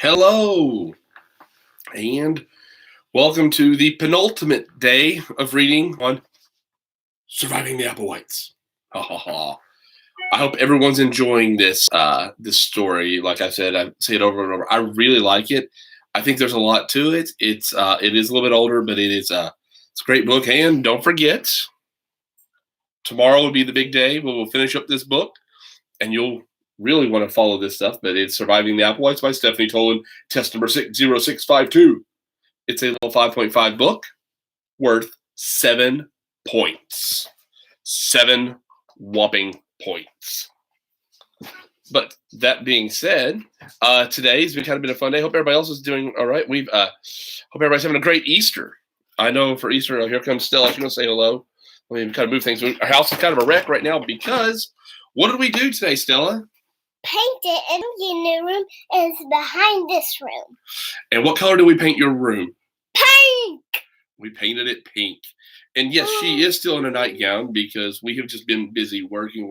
Hello, and welcome to the penultimate day of reading on Surviving the Applewhites. Ha ha ha. I hope everyone's enjoying this story. Like I said, I say it over and over. I really like it. I think there's a lot to it. It is a little bit older, but it's a great book. And don't forget, tomorrow will be the big day where we'll finish up this book, and you'll really want to follow this stuff. But it's Surviving the Applewhites by Stephanie Tolan, test number 60652. It's a little 5.5 book worth 7 points. 7 whopping points. But that being said, today's been kind of been a fun day. Hope everybody else is doing all right. Hope everybody's having a great Easter. I know for Easter, here comes Stella. She's going to say hello. Let me kind of move things. Our house is kind of a wreck right now because what did we do today, Stella? Painted, and your new room is behind this room. And what color did we paint your room? Pink! We painted it pink. And yes, she is still in a nightgown because we have just been busy working.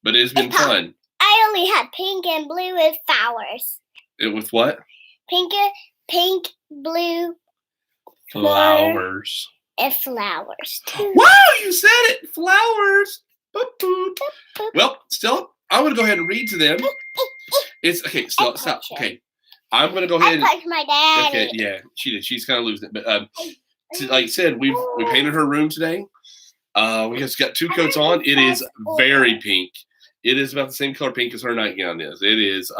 But it has been fun. I only had pink and blue with flowers. With what? Pink, blue, flowers. And flowers, too. Wow, you said it! Flowers! Boop, boop. Well, Stella, I'm going to go ahead and read to them. It's okay, Stella, stop. Okay, I'm going to go ahead. I punched my daddy. Okay, yeah, she did. She's kind of losing it. But like I said, we painted her room today. We just got 2 coats on. It is very pink. It is about the same color pink as her nightgown is. It is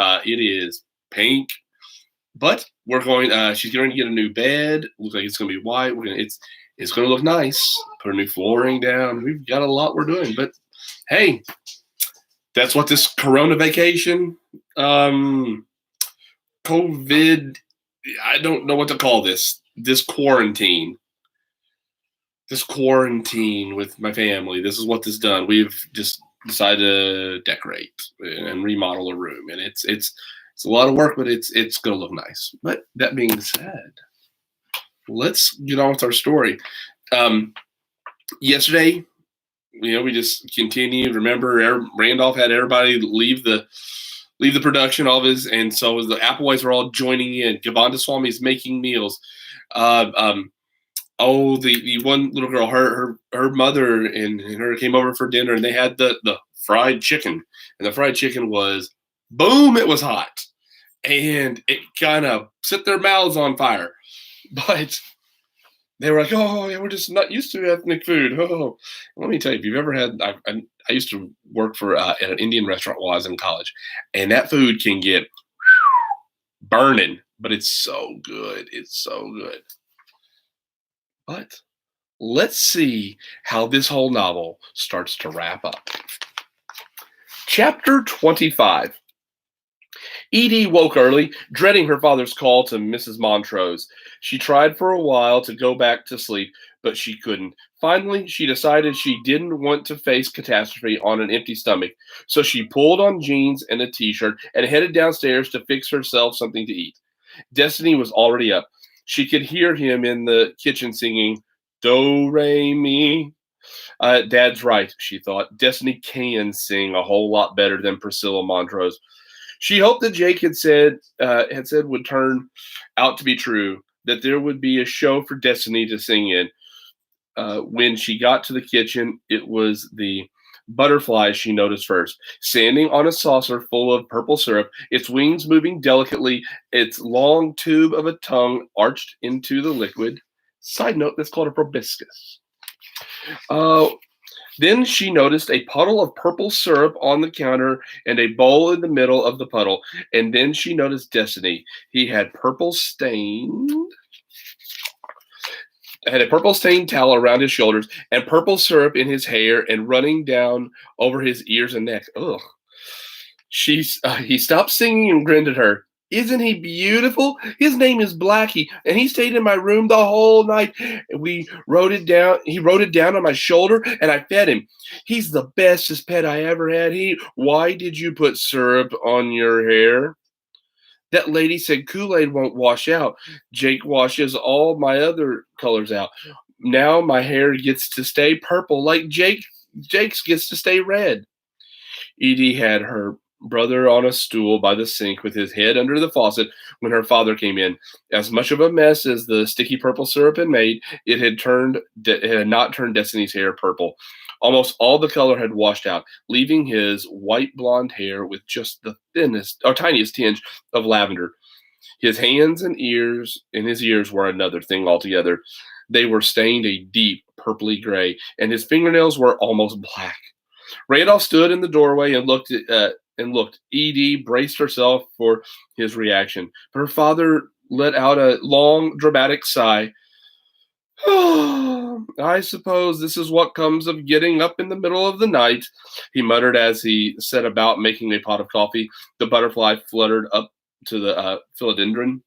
pink. But we're going. She's going to get a new bed. Looks like it's going to be white. It's going to look nice. Put a new flooring down. We've got a lot we're doing. But hey, that's what this Corona vacation, COVID, I don't know what to call this. This quarantine with my family. This is what this done. We've just decided to decorate and remodel a room, and it's a lot of work, but it's going to look nice. But that being said, let's get on with our story. Yesterday, we just continued. Remember, Randolph had everybody leave the production of his, and so the Applewhites were all joining in. Gavanda Swami's making meals. The one little girl, her mother and her came over for dinner, and they had the fried chicken, and the fried chicken was boom! It was hot, and it kind of set their mouths on fire, but they were like, "Oh, yeah, we're just not used to ethnic food." Oh, let me tell you, if you've ever had, I used to work at an Indian restaurant while I was in college, and that food can get burning, but it's so good. It's so good. But let's see how this whole novel starts to wrap up. Chapter 25. Edie woke early, dreading her father's call to Mrs. Montrose. She tried for a while to go back to sleep, but she couldn't. Finally, she decided she didn't want to face catastrophe on an empty stomach, so she pulled on jeans and a t-shirt and headed downstairs to fix herself something to eat. Destiny was already up. She could hear him in the kitchen singing, "Do, re, mi." Dad's right, she thought. Destiny can sing a whole lot better than Priscilla Montrose. She hoped that Jake had said would turn out to be true, that there would be a show for Destiny to sing in. When she got to the kitchen, it was the butterfly she noticed first, standing on a saucer full of purple syrup, its wings moving delicately, its long tube of a tongue arched into the liquid. Side note, that's called a proboscis. Then she noticed a puddle of purple syrup on the counter and a bowl in the middle of the puddle. And then she noticed Destiny. He had a purple stained towel around his shoulders and purple syrup in his hair and running down over his ears and neck. Ugh. He stopped singing and grinned at her. "Isn't he beautiful? His name is Blackie, and he stayed in my room the whole night. He wrote it down on my shoulder, and I fed him. He's the bestest pet I ever had. Why did you put syrup on your hair?" "That lady said Kool-Aid won't wash out. Jake washes all my other colors out. Now my hair gets to stay purple like Jake's gets to stay red." Edie had her brother on a stool by the sink with his head under the faucet when her father came in. As much of a mess as the sticky purple syrup had made, it had not turned Destiny's hair purple. Almost all the color had washed out, leaving his white blonde hair with just the tiniest tinge of lavender. His hands and his ears were another thing altogether. They were stained a deep purpley gray, and his fingernails were almost black. Randolph stood in the doorway and looked. Edie braced herself for his reaction, but her father let out a long, dramatic sigh. I suppose this is what comes of getting up in the middle of the night, he muttered as he set about making a pot of coffee. The butterfly fluttered up to the philodendron.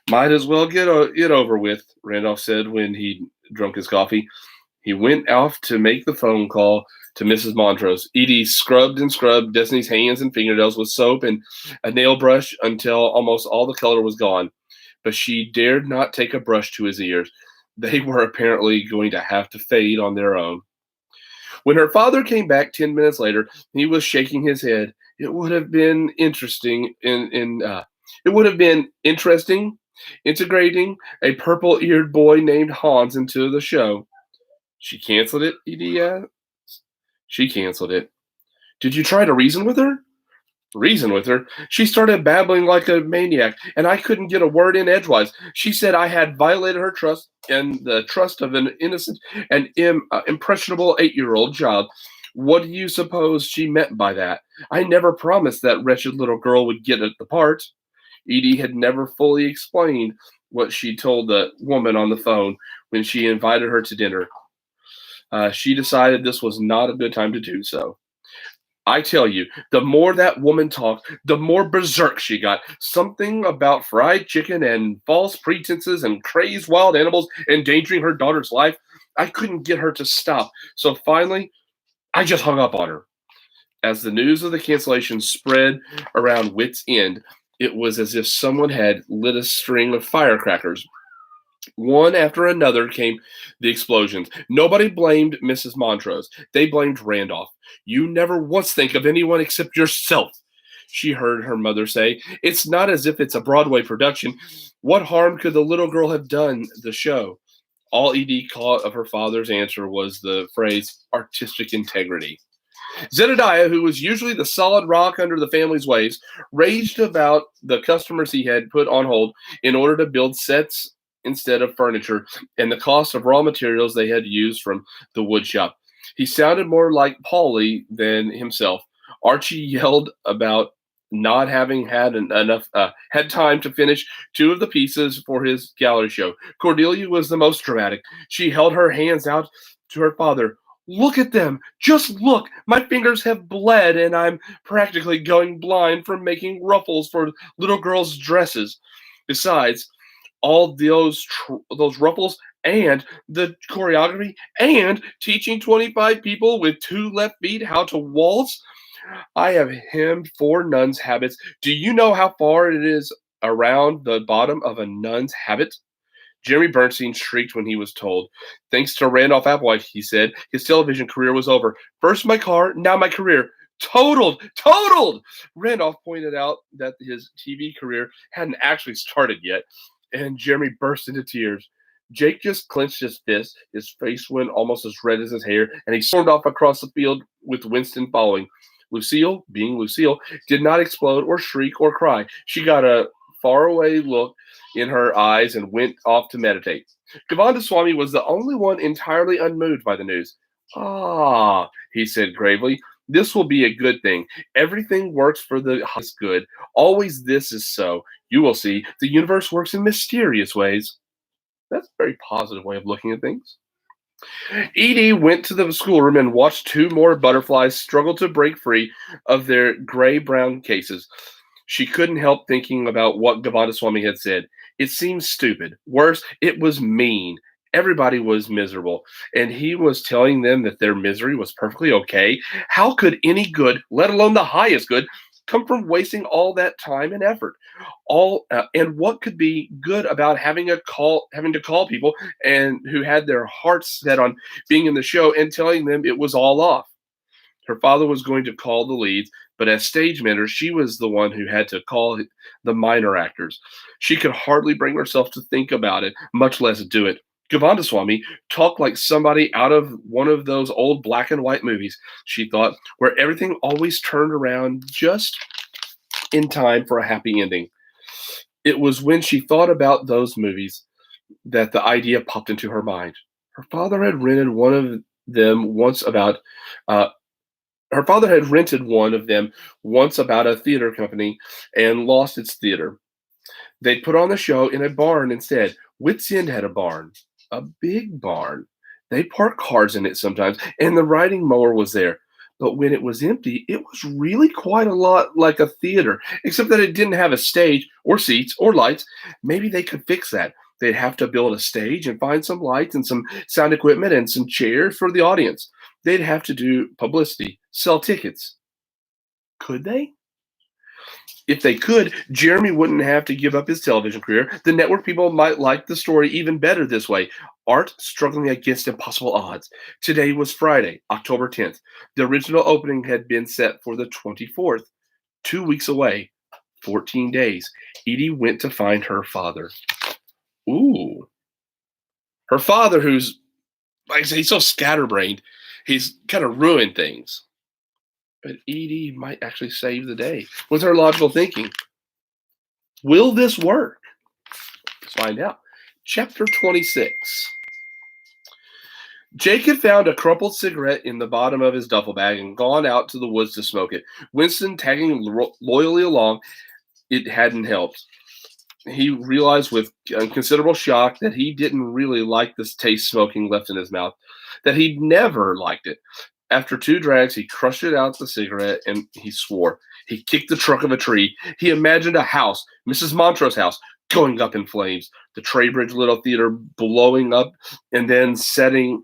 Might as well get it over with, Randolph said when he'd drunk his coffee. He went off to make the phone call to Mrs. Montrose. Edie scrubbed and scrubbed Destiny's hands and fingernails with soap and a nail brush until almost all the color was gone. But she dared not take a brush to his ears. They were apparently going to have to fade on their own. When her father came back 10 minutes later, he was shaking his head. It would have been interesting integrating a purple-eared boy named Hans into the show. She canceled it, Edie asked. She canceled it. Did you try to reason with her? Reason with her? She started babbling like a maniac, and I couldn't get a word in edgewise. She said I had violated her trust and the trust of an innocent and impressionable 8-year-old child. What do you suppose she meant by that? I never promised that wretched little girl would get the part. Edie had never fully explained what she told the woman on the phone when she invited her to dinner. She decided this was not a good time to do so. I tell you, the more that woman talked, the more berserk she got. Something about fried chicken and false pretenses and crazed wild animals endangering her daughter's life. I couldn't get her to stop. So finally, I just hung up on her. As the news of the cancellation spread around Wits End, it was as if someone had lit a string of firecrackers. One after another came the explosions. Nobody blamed Mrs. Montrose. They blamed Randolph. You never once think of anyone except yourself, she heard her mother say. It's not as if it's a Broadway production. What harm could the little girl have done the show? All Edie caught of her father's answer was the phrase artistic integrity. Zebediah, who was usually the solid rock under the family's waves, raged about the customers he had put on hold in order to build sets instead of furniture, and the cost of raw materials they had used from the wood shop. He sounded more like Paulie than himself. Archie yelled about not having had had time to finish 2 of the pieces for his gallery show. Cordelia was the most dramatic. She held her hands out to her father. Look at them. Just look. My fingers have bled, and I'm practically going blind from making ruffles for little girls' dresses. Besides, all those ruffles and the choreography and teaching 25 people with 2 left feet how to waltz. I have hemmed 4 nuns' habits. Do you know how far it is around the bottom of a nun's habit? Jeremy Bernstein shrieked when he was told. Thanks to Randolph Applewhite, he said, his television career was over. First my car, now my career. Totaled! Randolph pointed out that his TV career hadn't actually started yet, and Jeremy burst into tears. Jake just clenched his fist. His face went almost as red as his hair, and he stormed off across the field with Winston following. Lucille, being Lucille, did not explode or shriek or cry. She got a faraway look in her eyes and went off to meditate. Govindaswamy was the only one entirely unmoved by the news. Ah, he said gravely, this will be a good thing. Everything works for the highest good. Always this is so. You will see. The universe works in mysterious ways. That's a very positive way of looking at things. Edie went to the schoolroom and watched 2 more butterflies struggle to break free of their gray-brown cases. She couldn't help thinking about what Govindaswamy had said. It seemed stupid. Worse, it was mean. Everybody was miserable, and he was telling them that their misery was perfectly okay. How could any good, let alone the highest good, come from wasting all that time and effort? And what could be good about having to call people and who had their hearts set on being in the show and telling them it was all off? Her father was going to call the leads, but as stage manager, she was the one who had to call the minor actors. She could hardly bring herself to think about it, much less do it. Govindaswamy talked like somebody out of one of those old black and white movies, she thought, where everything always turned around just in time for a happy ending. It was when she thought about those movies that the idea popped into her mind. Her father had rented one of them once about uh, her father had rented one of them once about a theater company and lost its theater. They'd put on the show in a barn instead. Wits End had a barn, a big barn. They parked cars in it sometimes, and the riding mower was there. But when it was empty, it was really quite a lot like a theater, except that it didn't have a stage or seats or lights. Maybe they could fix that. They'd have to build a stage and find some lights and some sound equipment and some chairs for the audience. They'd have to do publicity, sell tickets. Could they? If they could, Jeremy wouldn't have to give up his television career. The network people might like the story even better this way. Art struggling against impossible odds. Today was Friday, October 10th. The original opening had been set for the 24th. 2 weeks away, 14 days. Edie went to find her father. Ooh. Her father, who's, like I say, he's so scatterbrained, he's kind of ruined things. But Edie might actually save the day with her logical thinking. Will this work? Let's find out. Chapter 26. Jake had found a crumpled cigarette in the bottom of his duffel bag and gone out to the woods to smoke it. Winston tagging loyally along, it hadn't helped. He realized with considerable shock that he didn't really like this taste smoking left in his mouth, that he'd never liked it. After 2 drags, he crushed it out the cigarette, and he swore. He kicked the trunk of a tree. He imagined a house, Mrs. Montrose' house, going up in flames, the Traybridge Little Theater blowing up, and then settling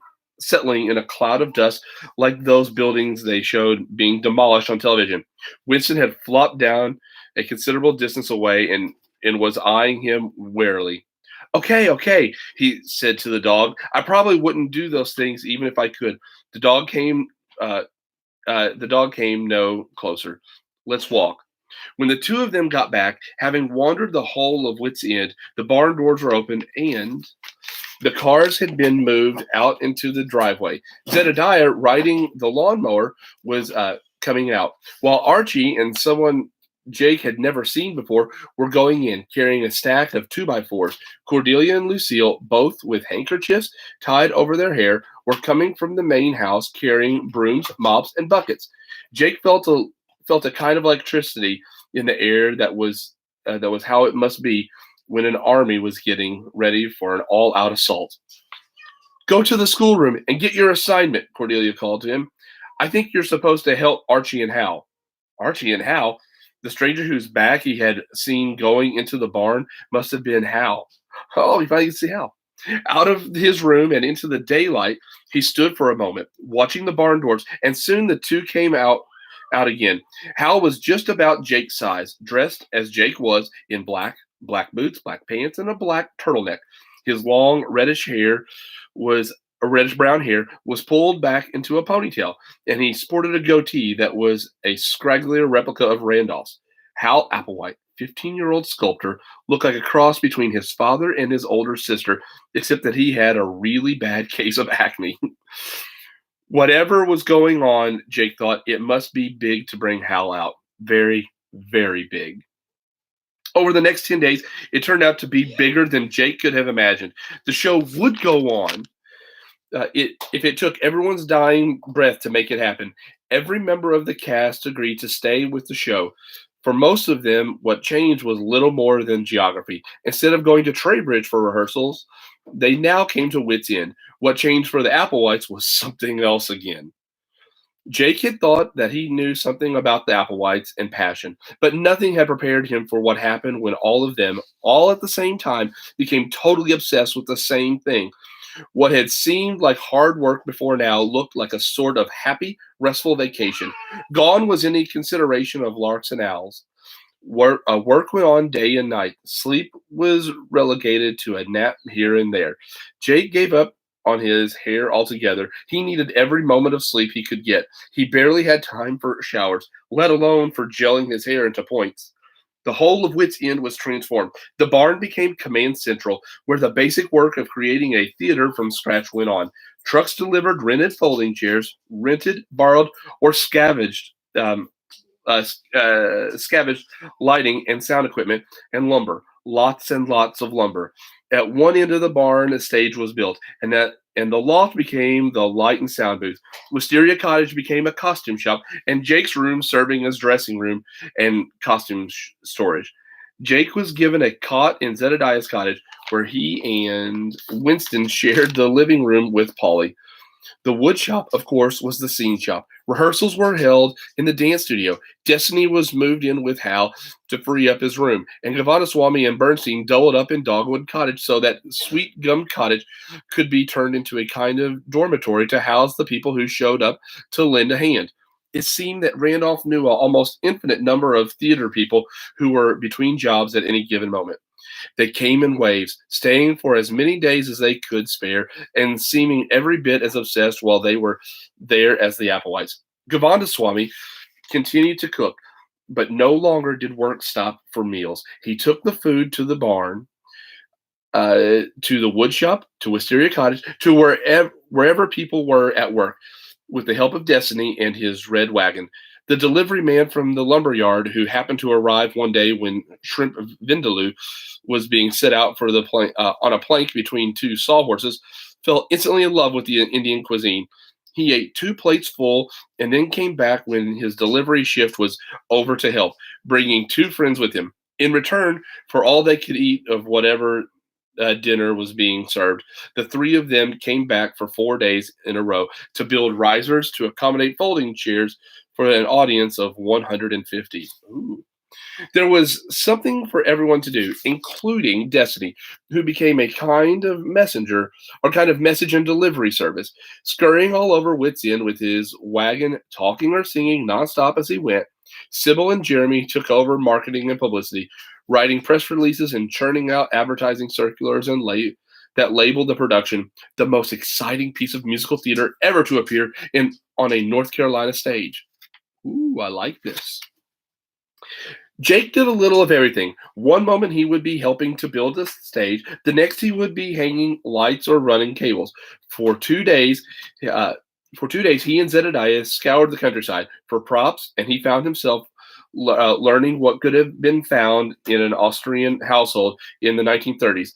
in a cloud of dust like those buildings they showed being demolished on television. Winston had flopped down a considerable distance away and was eyeing him warily. Okay, he said to the dog. I probably wouldn't do those things even if I could. The dog came no closer. Let's walk. When the 2 of them got back, having wandered the whole of Wits End, the barn doors were open and the cars had been moved out into the driveway. Zedediah, riding the lawnmower, was coming out, while Archie and someone Jake had never seen before were going in, carrying a stack of 2x4s. Cordelia and Lucille, both with handkerchiefs tied over their hair, were coming from the main house carrying brooms, mops, and buckets. Jake felt a kind of electricity in the air that was how it must be when an army was getting ready for an all-out assault. Go to the schoolroom and get your assignment, Cordelia called to him. I think you're supposed to help Archie and Hal. Archie and Hal? The stranger whose back he had seen going into the barn must have been Hal. Oh, he finally could see Hal. Out of his room and into the daylight, he stood for a moment, watching the barn doors, and soon the 2 came out again. Hal was just about Jake's size, dressed as Jake was in black boots, black pants, and a black turtleneck. His long reddish brown hair was pulled back into a ponytail, and he sported a goatee that was a scragglier replica of Randolph's. Hal Applewhite, 15-year-old sculptor, looked like a cross between his father and his older sister, except that he had a really bad case of acne. Whatever was going on, Jake thought, it must be big to bring Hal out. Very, very big. Over the next 10 days, it turned out to be bigger than Jake could have imagined. The show would go on. If it took everyone's dying breath to make it happen. Every member of the cast agreed to stay with the show. For most of them, what changed was little more than geography. Instead of going to Traybridge for rehearsals, they now came to Wits End. What changed for the Applewhites was something else again. Jake had thought that he knew something about the Applewhites and passion, but nothing had prepared him for what happened when all of them, all at the same time, became totally obsessed with the same thing. What had seemed like hard work before now looked like a sort of happy, restful vacation. Gone was any consideration of larks and owls. Work went on day and night. Sleep was relegated to a nap here and there. Jake gave up on his hair altogether. He needed every moment of sleep he could get. He barely had time for showers, let alone for gelling his hair into points. The whole of Wits End was transformed. The barn became command central, where the basic work of creating a theater from scratch went on. Trucks delivered rented folding chairs, rented, borrowed, or scavenged lighting and sound equipment and lumber. Lots and lots of lumber. At one end of the barn, a stage was built, and the loft became the light and sound booth. Wisteria Cottage became a costume shop, and Jake's room serving as dressing room and costume storage. Jake was given a cot in Zedediah's cottage, where he and Winston shared the living room with Polly. The wood shop, of course, was the scene shop. Rehearsals were held in the dance studio. Destiny was moved in with Hal to free up his room, and Govanaswamy and Bernstein doubled up in Dogwood Cottage so that Sweet Gum Cottage could be turned into a kind of dormitory to house the people who showed up to lend a hand. It seemed that Randolph knew an almost infinite number of theater people who were between jobs at any given moment. They came in waves, staying for as many days as they could spare, and seeming every bit as obsessed while they were there as the Applewhites. Govindaswamy continued to cook, but no longer did work stop for meals. He took the food to the barn, to the wood shop, to Wisteria Cottage, to wherever people were at work, with the help of Destiny and his red wagon. The delivery man from the lumber yard, who happened to arrive one day when shrimp vindaloo was being set out for the on a plank between two sawhorses, fell instantly in love with the Indian cuisine. He ate 2 plates full and then came back when his delivery shift was over to help, bringing 2 friends with him. In return for all they could eat of whatever dinner was being served, the 3 of them came back for 4 days in a row to build risers to accommodate folding chairs for an audience of 150. Ooh. There was something for everyone to do, including Destiny, who became a kind of message and delivery service, scurrying all over Wits End with his wagon, talking or singing nonstop as he went. Sybil and Jeremy took over marketing and publicity, writing press releases and churning out advertising circulars and that labeled the production the most exciting piece of musical theater ever to appear on a North Carolina stage. Ooh, I like this. Jake did a little of everything. One moment he would be helping to build the stage. The next he would be hanging lights or running cables. For 2 days, he and Zedediah scoured the countryside for props, and he found himself learning what could have been found in an Austrian household in the 1930s,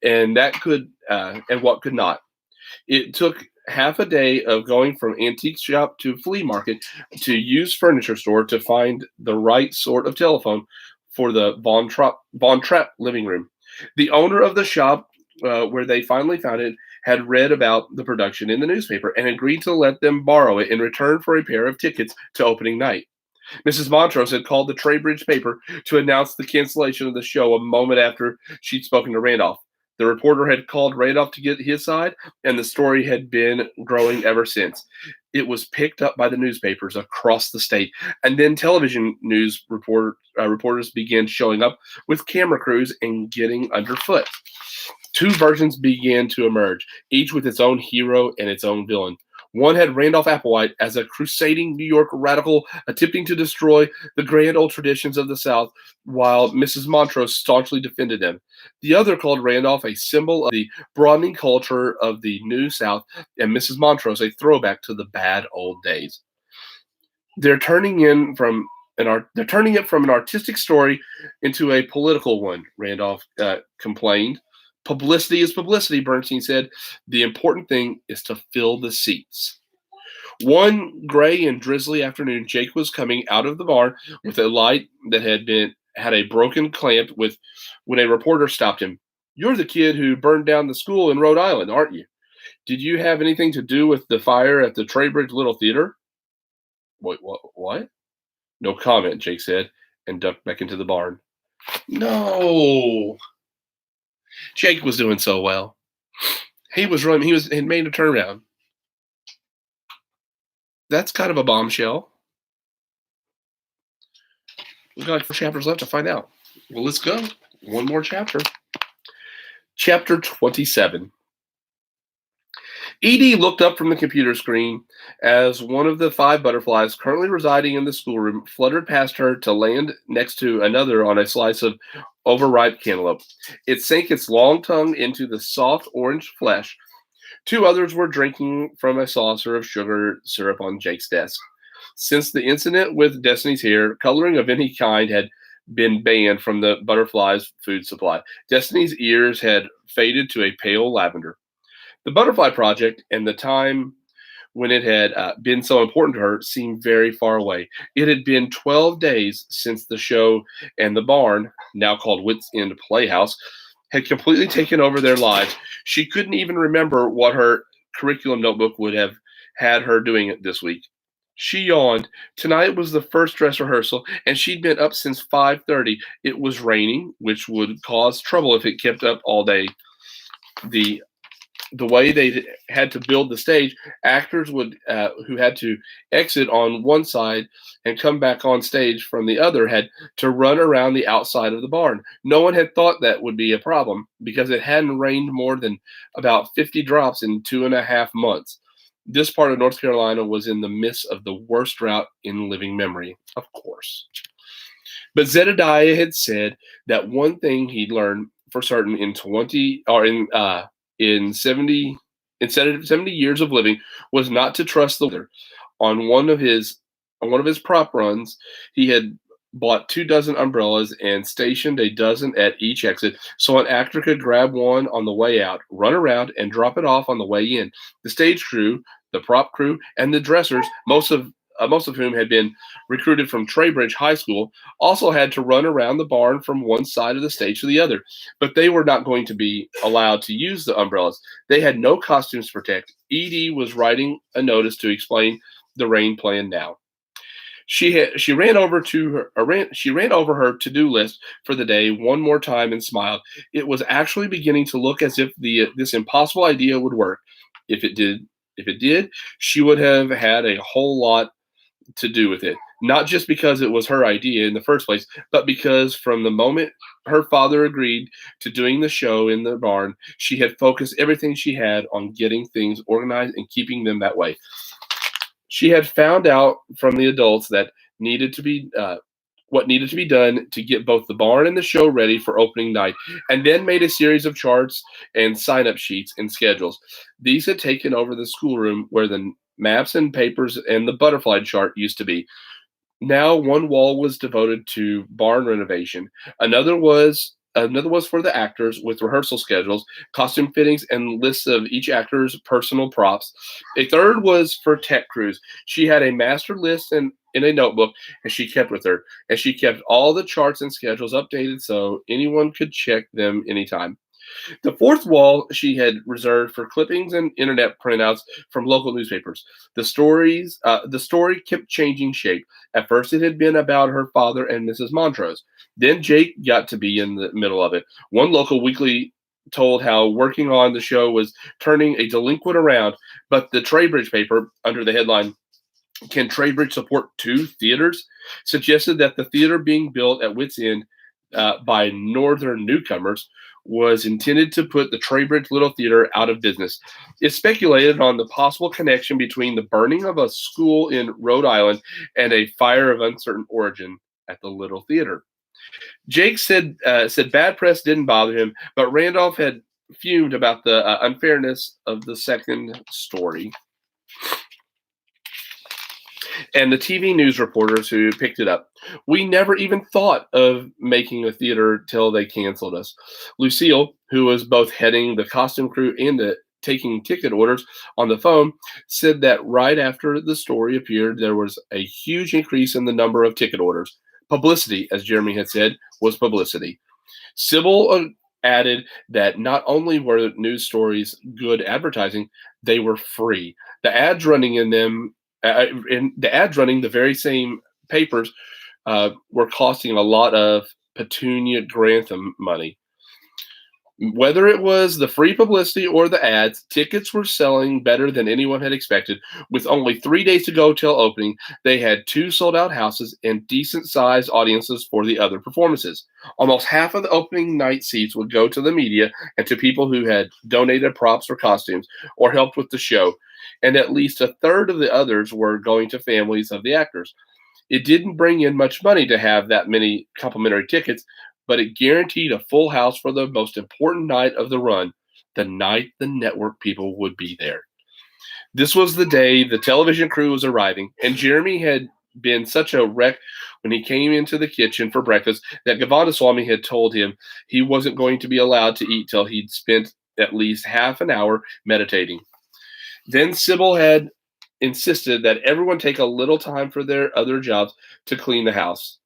and what could not. It took half a day of going from antique shop to flea market to used furniture store to find the right sort of telephone for the Von Trapp living room. The owner of the shop where they finally found it had read about the production in the newspaper and agreed to let them borrow it in return for a pair of tickets to opening night. Mrs. Montrose had called the Treybridge paper to announce the cancellation of the show a moment after she'd spoken to Randolph. The reporter had called Randolph to get his side, and the story had been growing ever since. It was picked up by the newspapers across the state, and then television news reporters began showing up with camera crews and getting underfoot. 2 versions began to emerge, each with its own hero and its own villain. One had Randolph Applewhite as a crusading New York radical attempting to destroy the grand old traditions of the South, while Mrs. Montrose staunchly defended them. The other called Randolph a symbol of the broadening culture of the New South, and Mrs. Montrose a throwback to the bad old days. They're turning it from an artistic story into a political one, Randolph complained. Publicity is publicity, Bernstein said. The important thing is to fill the seats. One gray and drizzly afternoon, Jake was coming out of the barn with a light that had a broken clamp when a reporter stopped him. "You're the kid who burned down the school in Rhode Island, aren't you? Did you have anything to do with the fire at the Treybridge Little Theater?" Wait, what? No comment, Jake said, and ducked back into the barn. No. Jake was doing so well. He had made a turnaround. That's kind of a bombshell. We've got 4 chapters left to find out. Well, let's go. One more chapter. Chapter 27. Edie looked up from the computer screen as one of the 5 butterflies currently residing in the schoolroom fluttered past her to land next to another on a slice of overripe cantaloupe. It sank its long tongue into the soft orange flesh. 2 others were drinking from a saucer of sugar syrup on Jake's desk. Since the incident with Destiny's hair, coloring of any kind had been banned from the butterfly's food supply. Destiny's ears had faded to a pale lavender. The Butterfly Project and the time when it had been so important to her seemed very far away. It had been 12 days since the show and the barn, now called Wits End Playhouse, had completely taken over their lives. She couldn't even remember what her curriculum notebook would have had her doing it this week. She yawned. Tonight was the first dress rehearsal, and she'd been up since 5:30. It was raining, which would cause trouble if it kept up all day. The way they had to build the stage, actors would who had to exit on one side and come back on stage from the other had to run around the outside of the barn. No one had thought that would be a problem because it hadn't rained more than about 50 drops in 2.5 months. This part of North Carolina was in the midst of the worst drought in living memory, of course. But Zedediah had said that one thing he'd learned for certain in 70 years of living was not to trust the weather. On one of his prop runs, he had bought 24 umbrellas and stationed a dozen at each exit so an actor could grab one on the way out, run around, and drop it off on the way in. The stage crew, the prop crew, and the dressers, most of whom had been recruited from Traybridge High School, also had to run around the barn from one side of the stage to the other. But they were not going to be allowed to use the umbrellas. They had no costumes to protect. Edie was writing a notice to explain the rain plan now. She ran over her to-do list for the day one more time and smiled. It was actually beginning to look as if this impossible idea would work. If it did, she would have had a whole lot to do with it. Not just because it was her idea in the first place, but because from the moment her father agreed to doing the show in the barn, she had focused everything she had on getting things organized and keeping them that way. She had found out from the adults that what needed to be done to get both the barn and the show ready for opening night, and then made a series of charts and sign-up sheets and schedules. These had taken over the schoolroom where the maps and papers and the butterfly chart used to be. Now one wall was devoted to barn renovation. Another was for the actors with rehearsal schedules, costume fittings, and lists of each actor's personal props. A third was for tech crews. She had a master list in a notebook, and she kept with her. And she kept all the charts and schedules updated so anyone could check them anytime. The fourth wall she had reserved for clippings and internet printouts from local newspapers. The story kept changing shape. At first, it had been about her father and Mrs. Montrose. Then Jake got to be in the middle of it. One local weekly told how working on the show was turning a delinquent around, but the Traybridge paper, under the headline, "Can Traybridge support 2 theaters?" suggested that the theater being built at Wits End by northern newcomers was intended to put the Traybridge Little Theater out of business. It speculated on the possible connection between the burning of a school in Rhode Island and a fire of uncertain origin at the Little Theater. Jake said bad press didn't bother him, but Randolph had fumed about the unfairness of the second story. And the TV news reporters who picked it up. "We never even thought of making a theater till they canceled us." Lucille, who was both heading the costume crew and taking ticket orders on the phone, said that right after the story appeared, there was a huge increase in the number of ticket orders. Publicity, as Jeremy had said, was publicity. Sybil added that not only were the news stories good advertising, they were free. The ads running the very same papers were costing a lot of Petunia Grantham money. Whether it was the free publicity or the ads, tickets were selling better than anyone had expected. With only 3 days to go till opening, they had 2 sold-out houses and decent-sized audiences for the other performances. Almost half of the opening night seats would go to the media and to people who had donated props or costumes or helped with the show, and at least a third of the others were going to families of the actors. It didn't bring in much money to have that many complimentary tickets, but it guaranteed a full house for the most important night of the run, the night the network people would be there. This was the day the television crew was arriving, and Jeremy had been such a wreck when he came into the kitchen for breakfast that Govindaswamy had told him he wasn't going to be allowed to eat till he'd spent at least half an hour meditating. Then Sybil had insisted that everyone take a little time for their other jobs to clean the house.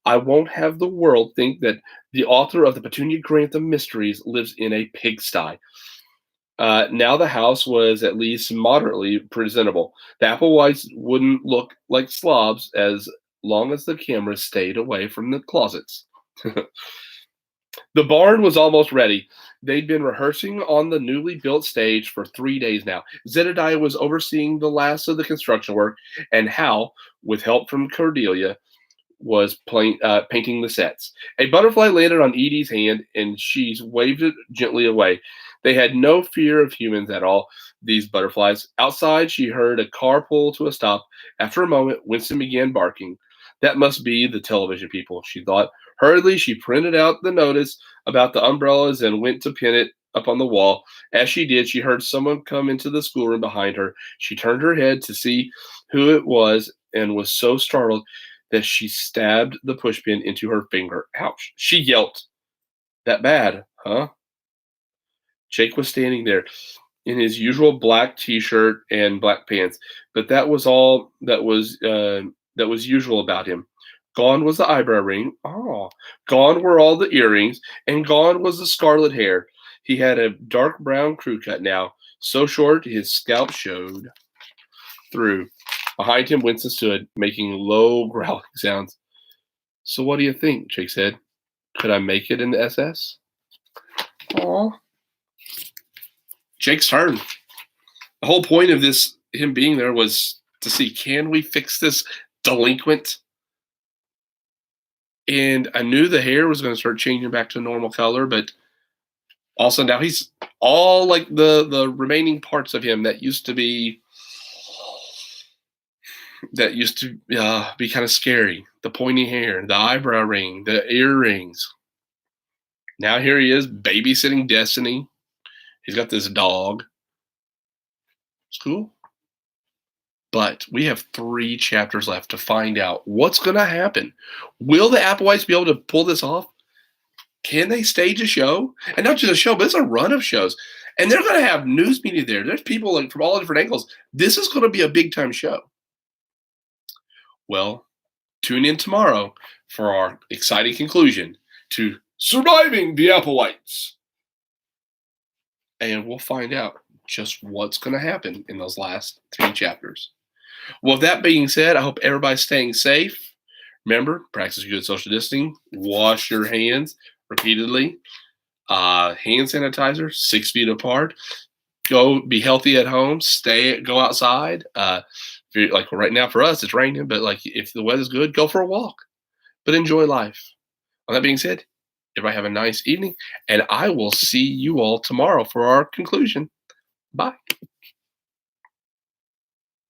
I won't have the world think that the author of the Petunia Grantham Mysteries lives in a pigsty. Now the house was at least moderately presentable. The Applewhites wouldn't look like slobs as long as the camera stayed away from the closets. The barn was almost ready. They'd been rehearsing on the newly built stage for 3 days now. Zedediah was overseeing the last of the construction work, and Hal, with help from Cordelia, was painting the sets. A butterfly landed on Edie's hand, and she waved it gently away. They had no fear of humans at all, these butterflies. Outside, she heard a car pull to a stop. After a moment, Winston began barking. That must be the television people, she thought. Hurriedly, she printed out the notice about the umbrellas and went to pin it up on the wall. As she did, she heard someone come into the schoolroom behind her. She turned her head to see who it was and was so startled that she stabbed the pushpin into her finger. Ouch. She yelped. That bad, huh? Jake was standing there in his usual black t-shirt and black pants, but that was all that was usual about him. Gone was the eyebrow ring. Oh, gone were all the earrings, and gone was the scarlet hair. He had a dark brown crew cut now, so short his scalp showed through. Behind him, Winston stood, making low growling sounds. So what do you think? Jake said. Could I make it in the SS? Aw. Jake's turn. The whole point of him being there was to see, can we fix this delinquent? And I knew the hair was going to start changing back to normal color, but also now he's all like the remaining parts of him that used to be kind of scary. The pointy hair, the eyebrow ring, the earrings. Now here he is babysitting Destiny. He's got this dog. It's cool. But we have 3 chapters left to find out what's going to happen. Will the Applewhites be able to pull this off? Can they stage a show? And not just a show, but it's a run of shows. And they're going to have news media there. There's people like from all different angles. This is going to be a big-time show. Well, tune in tomorrow for our exciting conclusion to Surviving the Applewhites. And we'll find out just what's going to happen in those last 3 chapters. Well, with that being said, I hope everybody's staying safe. Remember, practice good social distancing. Wash your hands repeatedly. Hand sanitizer, 6 feet apart. Go be healthy at home. Go outside. Like right now for us, it's raining, but like if the weather's good, go for a walk. But enjoy life. With that being said, everybody have a nice evening, and I will see you all tomorrow for our conclusion. Bye.